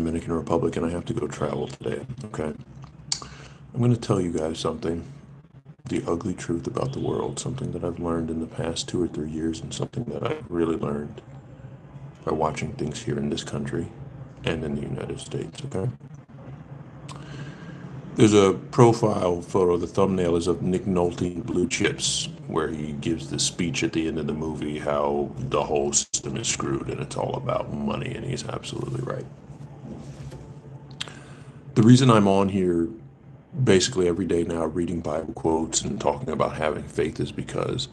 Dominican Republic and I have to go travel today. Okay. I'm going to tell you guys something, the ugly truth about the world, something that I've learned in the past 2 or 3 years and something that I've really learned by watching things here in this country and in the United States. Okay. There's a profile photo, the thumbnail is of Nick Nolte in Blue Chips, where he gives the speech at the end of the movie how the whole system is screwed and it's all about money, and he's absolutely right. The reason I'm on here basically every day now reading Bible quotes and talking about having faith is because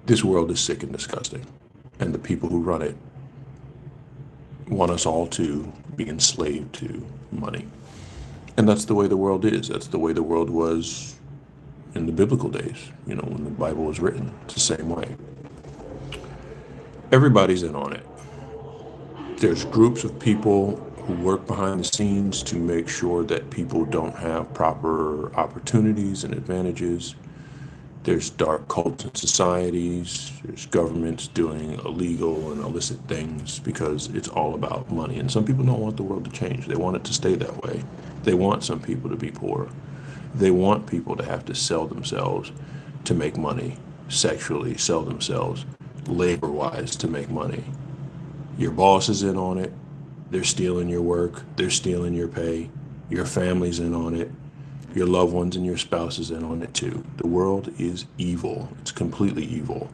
this world is sick and disgusting, and the people who run it want us all to be enslaved to money. And that's the way the world is. That's the way the world was in the biblical days, when the Bible was written. It's the same way. Everybody's in on it. There's groups of people who work behind the scenes to make sure that people don't have proper opportunities and advantages. There's dark cults and societies. There's governments doing illegal and illicit things because it's all about money. And some people don't want the world to change. They want it to stay that way. They want some people to be poor. They want people to have to sell themselves to make money, sexually sell themselves, labor-wise to make money. Your boss is in on it. They're stealing your work. They're stealing your pay. Your family's in on it. Your loved ones and your spouse is in on it too. The world is evil. It's completely evil.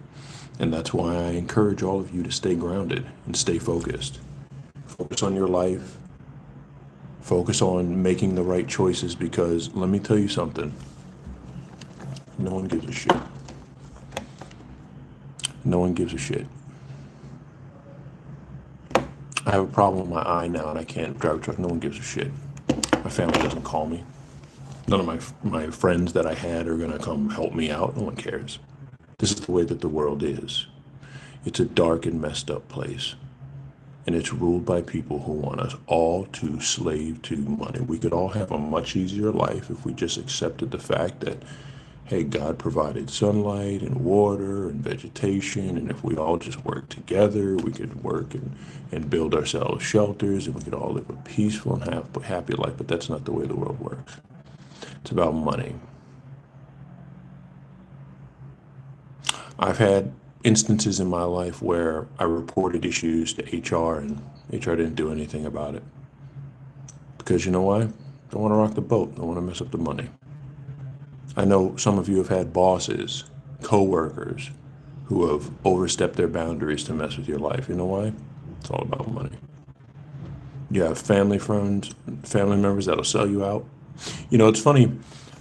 And that's why I encourage all of you to stay grounded and stay focused. Focus on your life. Focus on making the right choices, because let me tell you something. No one gives a shit. No one gives a shit. I have a problem with my eye now and I can't drive a truck. No one gives a shit. My family doesn't call me. None of my friends that I had are going to come help me out. No one cares. This is the way that the world is. It's a dark and messed up place. And it's ruled by people who want us all to slave to money. We could all have a much easier life if we just accepted the fact that, hey, God provided sunlight and water and vegetation. And if we all just work together, we could work and build ourselves shelters, and we could all live a peaceful and happy life. But that's not the way the world works. It's about money. I've had instances in my life where I reported issues to HR and HR didn't do anything about it. Because you know why? Don't want to rock the boat. Don't want to mess up the money. I know some of you have had bosses, co-workers who have overstepped their boundaries to mess with your life. You know why? It's all about money. You have family members that'll sell you out. It's funny.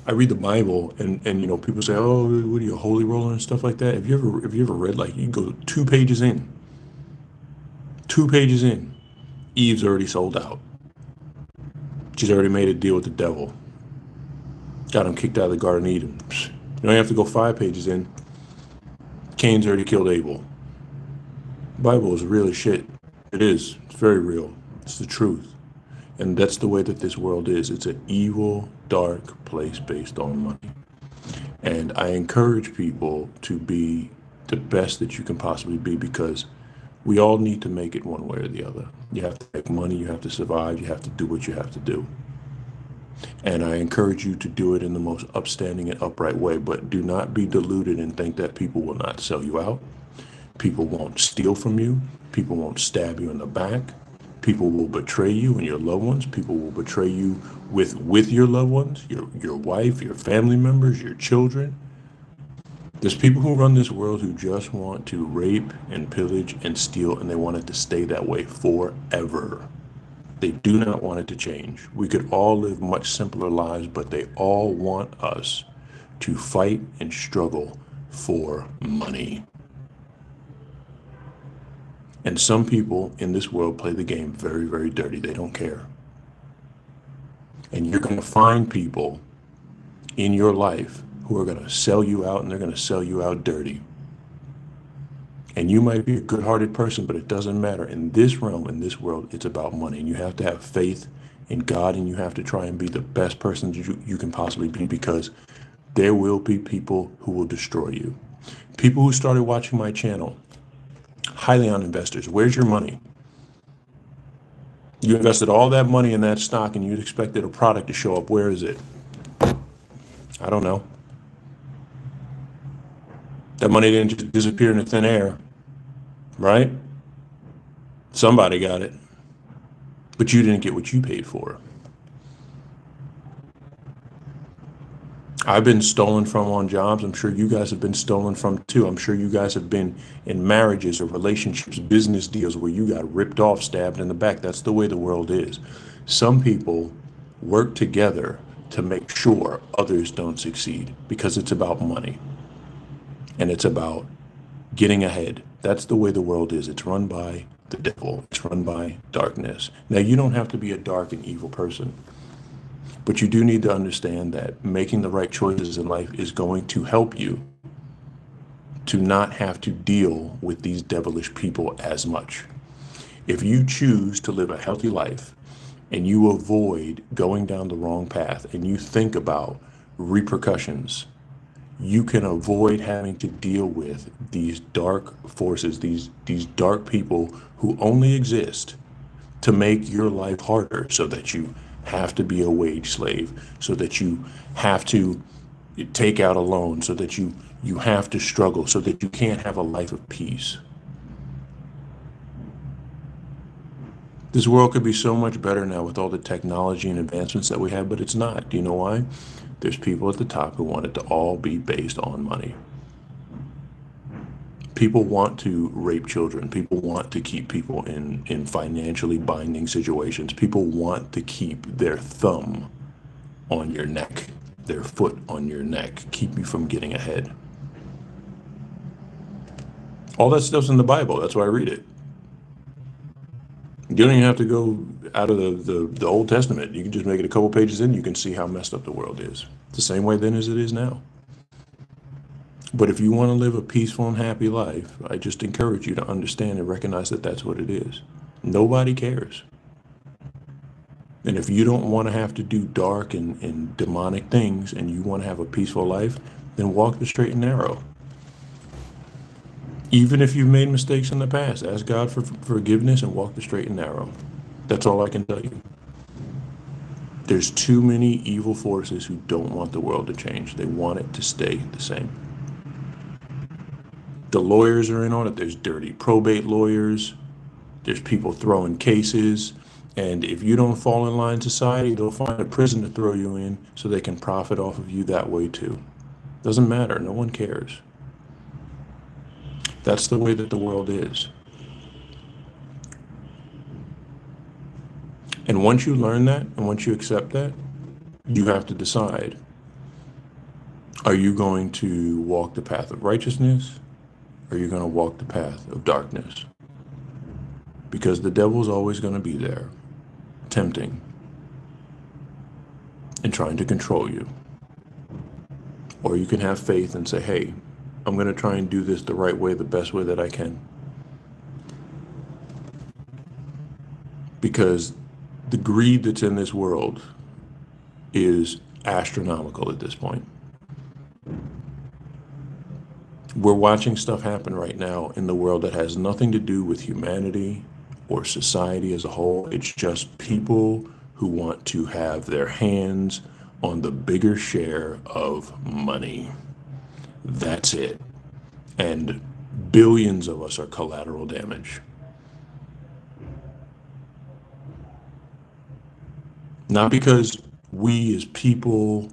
I read the Bible and people say, "Oh, what are you, a holy roller and stuff like that?" Have you ever read, like, you go 2 pages in? 2 pages in, Eve's already sold out. She's already made a deal with the devil. Got him kicked out of the Garden of Eden. You don't have to go 5 pages in. Cain's already killed Abel. The Bible is real as shit. It is. It's very real. It's the truth. And that's the way that this world is. It's an evil, dark place based on money. And I encourage people to be the best that you can possibly be, because we all need to make it one way or the other. You have to make money, you have to survive, you have to do what you have to do. And I encourage you to do it in the most upstanding and upright way, but do not be deluded and think that people will not sell you out. People won't steal from you. People won't stab you in the back. People will betray you and your loved ones. People will betray you with your loved ones, your wife, your family members, your children. There's people who run this world who just want to rape and pillage and steal, and they want it to stay that way forever. They do not want it to change. We could all live much simpler lives, but they all want us to fight and struggle for money. And some people in this world play the game very, very dirty. They don't care. And you're going to find people in your life who are going to sell you out, and they're going to sell you out dirty. And you might be a good-hearted person, but it doesn't matter. In this realm, in this world, it's about money. And you have to have faith in God, and you have to try and be the best person you can possibly be, because there will be people who will destroy you. People who started watching my channel, highly on investors, where's your money? You invested all that money in that stock and you'd expected a product to show up. Where is it? I don't know. That money didn't just disappear into thin air, right? Somebody got it, but you didn't get what you paid for. I've been stolen from on jobs. I'm sure you guys have been stolen from too. I'm sure you guys have been in marriages or relationships, business deals where you got ripped off, stabbed in the back. That's the way the world is. Some people work together to make sure others don't succeed because it's about money and it's about getting ahead. That's the way the world is. It's run by the devil. It's run by darkness. Now, you don't have to be a dark and evil person. But you do need to understand that making the right choices in life is going to help you to not have to deal with these devilish people as much. If you choose to live a healthy life and you avoid going down the wrong path and you think about repercussions, you can avoid having to deal with these dark forces, these dark people who only exist to make your life harder so that you have to be a wage slave, so that you have to take out a loan, so that you have to struggle, so that you can't have a life of peace. This world could be so much better now with all the technology and advancements that we have, but it's not. Do you know why? There's people at the top who want it to all be based on money. People want to rape children. People want to keep people in financially binding situations. People want to keep their thumb on your neck, their foot on your neck, keep you from getting ahead. All that stuff's in the Bible. That's why I read it. You don't even have to go out of the Old Testament. You can just make it a couple pages in. You can see how messed up the world is. It's the same way then as it is now. But if you want to live a peaceful and happy life, I just encourage you to understand and recognize that that's what it is. Nobody cares. And if you don't want to have to do dark and demonic things and you want to have a peaceful life, then walk the straight and narrow. Even if you've made mistakes in the past, ask God for forgiveness and walk the straight and narrow. That's all I can tell you. There's too many evil forces who don't want the world to change. They want it to stay the same. The lawyers are in on it. There's dirty probate lawyers. There's people throwing cases. And if you don't fall in line society, they'll find a prison to throw you in so they can profit off of you that way too. Doesn't matter. No one cares. That's the way that the world is. And once you learn that, and once you accept that, you have to decide, are you going to walk the path of righteousness? Or are you going to walk the path of darkness? Because the devil's always going to be there, tempting and trying to control you. Or you can have faith and say, hey, I'm going to try and do this the right way, the best way that I can. Because the greed that's in this world is astronomical at this point. We're watching stuff happen right now in the world that has nothing to do with humanity or society as a whole. It's just people who want to have their hands on the bigger share of money. That's it. And billions of us are collateral damage. Not because we as people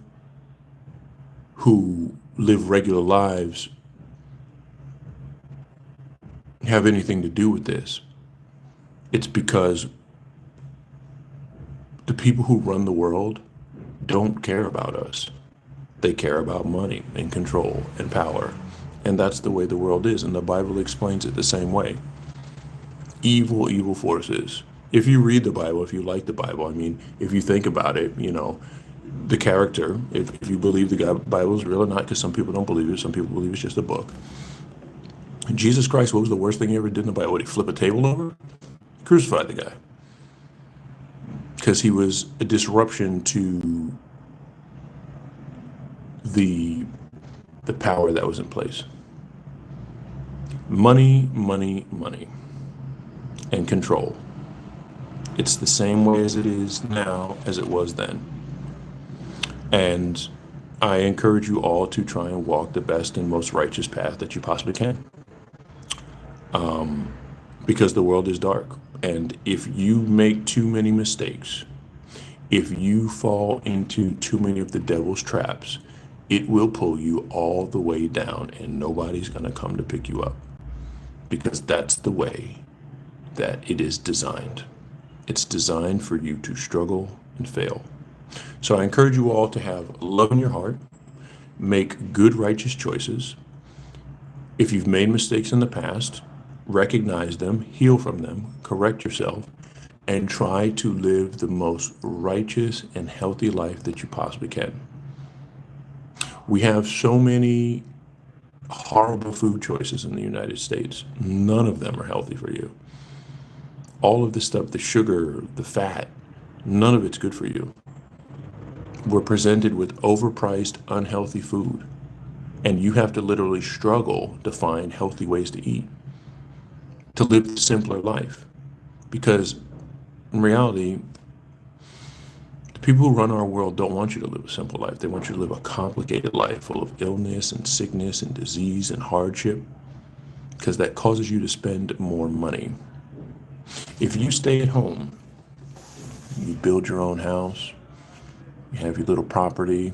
who live regular lives have anything to do with this. It's because the people who run the world don't care about us. They care about money and control and power. And that's the way the world is. And the Bible explains it the same way. Evil, evil forces. If you read the Bible, if you like the Bible, I mean, if you think about it, you know, the character, if you believe the Bible is real or not, because some people don't believe it, some people believe it's just a book. Jesus Christ, what was the worst thing he ever did in the Bible? Would he flip a table over? Crucified the guy. Because he was a disruption to the power that was in place. Money, money, money. And control. It's the same way as it is now as it was then. And I encourage you all to try and walk the best and most righteous path that you possibly can, because the world is dark. And if you make too many mistakes, if you fall into too many of the devil's traps, it will pull you all the way down and nobody's going to come to pick you up, because that's the way that it is designed. It's designed for you to struggle and fail. So I encourage you all to have love in your heart, make good, righteous choices. If you've made mistakes in the past, recognize them, heal from them, correct yourself, and try to live the most righteous and healthy life that you possibly can. We have so many horrible food choices in the United States. None of them are healthy for you. All of the stuff, the sugar, the fat, none of it's good for you. We're presented with overpriced, unhealthy food, and you have to literally struggle to find healthy ways to eat, to live a simpler life. Because in reality, the people who run our world don't want you to live a simple life. They want you to live a complicated life full of illness and sickness and disease and hardship, because that causes you to spend more money. If you stay at home, you build your own house, you have your little property,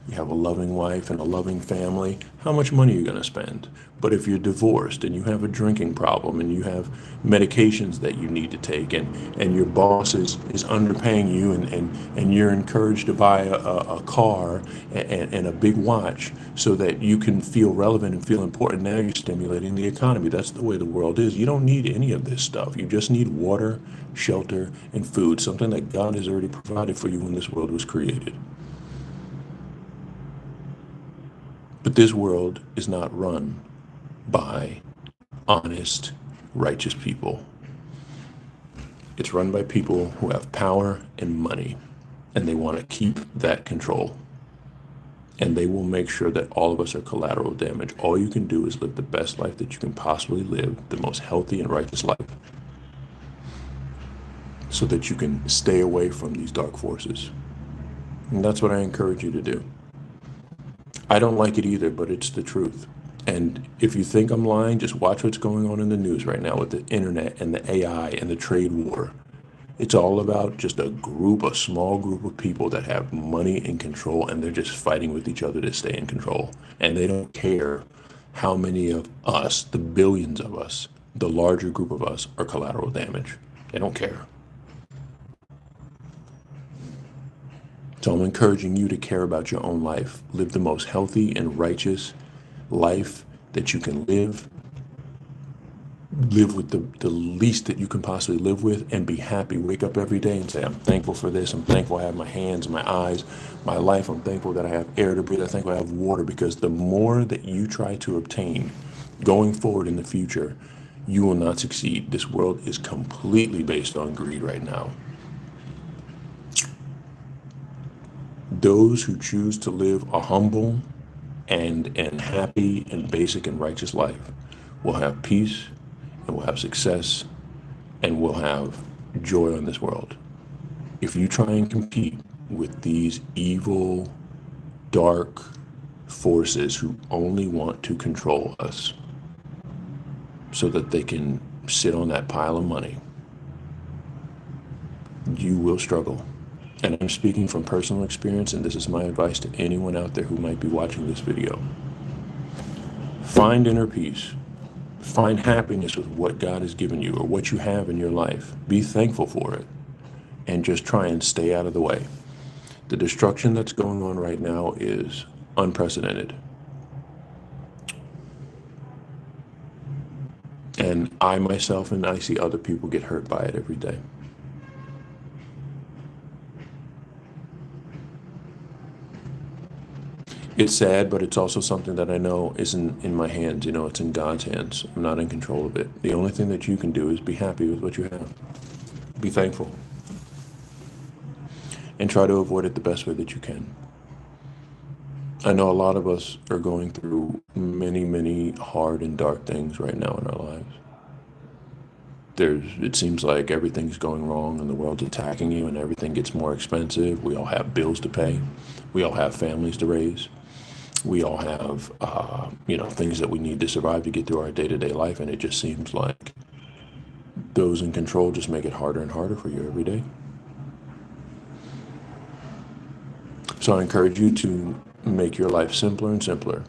you have a loving wife and a loving family, how much money are you going to spend? But if you're divorced and you have a drinking problem and you have medications that you need to take, and your boss is underpaying you, and you're encouraged to buy a car and a big watch so that you can feel relevant and feel important, now you're stimulating the economy. That's the way the world is. You don't need any of this stuff. You just need water, shelter, and food, something that God has already provided for you when this world was created. But this world is not run by honest, righteous people. It's run by people who have power and money, and they want to keep that control. And they will make sure that all of us are collateral damage. All you can do is live the best life that you can possibly live, the most healthy and righteous life, so that you can stay away from these dark forces. And that's what I encourage you to do. I don't like it either, but it's the truth. And if you think I'm lying, just watch what's going on in the news right now with the internet and the AI and the trade war. It's all about just a small group of people that have money and control, and they're just fighting with each other to stay in control. And they don't care how many of us, the billions of us, the larger group of us, are collateral damage. They don't care. So I'm encouraging you to care about your own life. Live the most healthy and righteous life that you can live. Live with the least that you can possibly live with, and be happy. Wake up every day and say, I'm thankful for this. I'm thankful I have my hands, my eyes, my life. I'm thankful that I have air to breathe. I'm thankful I have water, because the more that you try to obtain going forward in the future, you will not succeed. This world is completely based on greed right now. Those who choose to live a humble and happy and basic and righteous life will have peace, and will have success, and will have joy in this world. If you try and compete with these evil, dark forces who only want to control us so that they can sit on that pile of money, you will struggle. And I'm speaking from personal experience, and this is my advice to anyone out there who might be watching this video. Find inner peace. Find happiness with what God has given you or what you have in your life. Be thankful for it, and just try and stay out of the way. The destruction that's going on right now is unprecedented. And I myself, and I see other people get hurt by it every day. It's sad, but it's also something that I know isn't in my hands. It's in God's hands. I'm not in control of it. The only thing that you can do is be happy with what you have. Be thankful. And try to avoid it the best way that you can. I know a lot of us are going through many, many hard and dark things right now in our lives. It seems like everything's going wrong and the world's attacking you and everything gets more expensive. We all have bills to pay. We all have families to raise. We all have, things that we need to survive to get through our day-to-day life. And it just seems like those in control just make it harder and harder for you every day. So I encourage you to make your life simpler and simpler.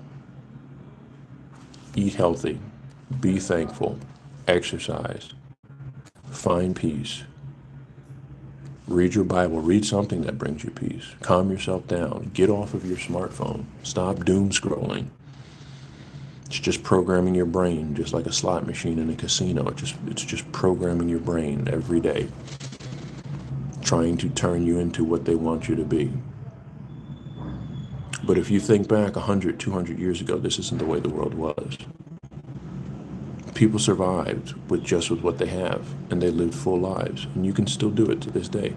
Eat healthy. Be thankful. Exercise. Find peace. Read your Bible. Read something that brings you peace. Calm yourself down. Get off of your smartphone. Stop doom scrolling. It's just programming your brain, just like a slot machine in a casino. It's just programming your brain every day, trying to turn you into what they want you to be. But if you think back 100, 200 years ago, this isn't the way the world was. People survived with what they have, and they lived full lives, and you can still do it to this day.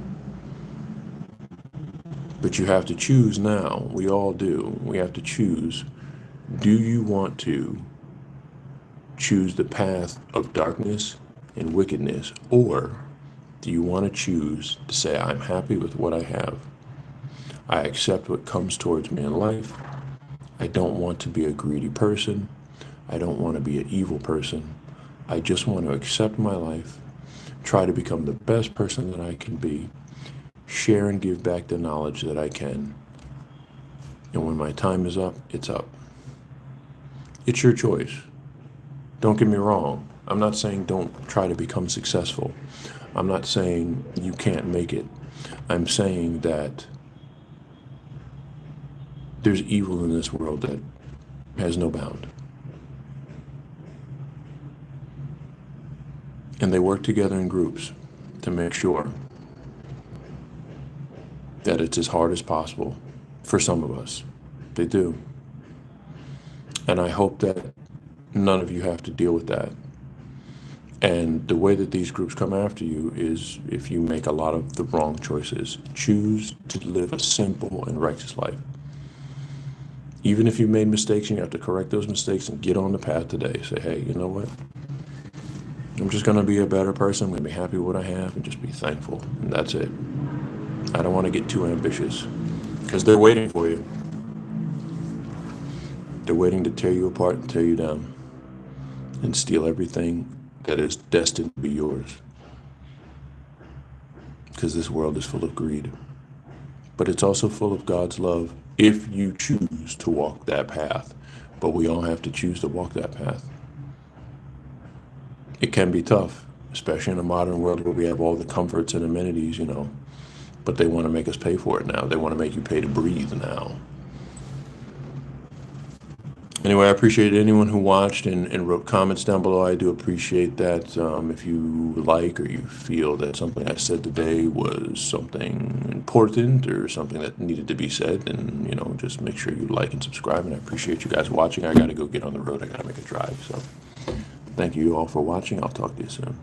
But you have to choose now. We all do. We have to choose. Do you want to choose the path of darkness and wickedness, or do you want to choose to say, I'm happy with what I have? I accept what comes towards me in life. I don't want to be a greedy person. I don't want to be an evil person. I just want to accept my life, try to become the best person that I can be, share and give back the knowledge that I can. And when my time is up, it's up. It's your choice. Don't get me wrong. I'm not saying don't try to become successful. I'm not saying you can't make it. I'm saying that there's evil in this world that has no bound. And they work together in groups to make sure that it's as hard as possible for some of us. They do. And I hope that none of you have to deal with that. And the way that these groups come after you is if you make a lot of the wrong choices. Choose to live a simple and righteous life. Even if you've made mistakes and you have to correct those mistakes and get on the path today. Say, hey, you know what? I'm just going to be a better person. I'm going to be happy with what I have and just be thankful. And that's it. I don't want to get too ambitious because they're waiting for you. They're waiting to tear you apart and tear you down and steal everything that is destined to be yours. Because this world is full of greed. But it's also full of God's love if you choose to walk that path. But we all have to choose to walk that path. It can be tough, especially in a modern world where we have all the comforts and amenities, but they want to make us pay for it now. They want to make you pay to breathe now. Anyway, I appreciate anyone who watched and wrote comments down below. I do appreciate that. If you like or you feel that something I said today was something important or something that needed to be said, then, just make sure you like and subscribe. And I appreciate you guys watching. I got to go get on the road. I got to make a drive. So thank you all for watching. I'll talk to you soon.